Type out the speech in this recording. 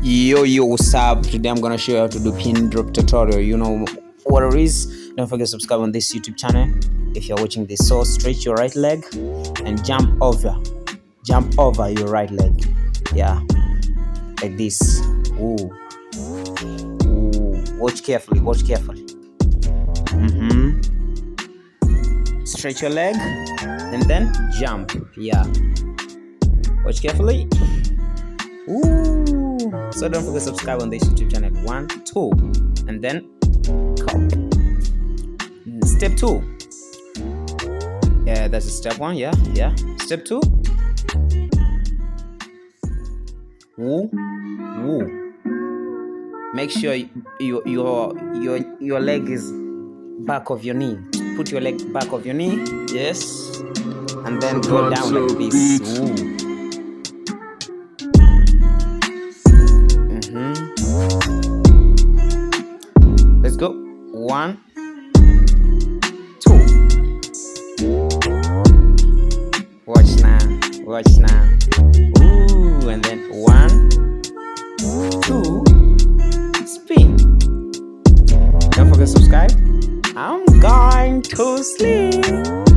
Yo, what's up? Today I'm gonna show you how to do pin drop tutorial. You know what it is. Don't forget to subscribe on this YouTube channel. If you're watching this, so stretch your right leg and jump over your right leg. Yeah, like this. Ooh. Watch carefully. Stretch your leg and then jump. Yeah, watch carefully. Ooh. So don't forget to subscribe on this YouTube channel. 1, 2, and then come. Step 2. Yeah, that's a step 1. Yeah. Step 2. Woo. Make sure your leg is back of your knee. Put your leg back of your knee. Yes, and then go down like this. Woo. Let's go. 1, 2. Watch now. Ooh, and then 1, 2. Spin. Don't forget to subscribe. I'm going to sleep.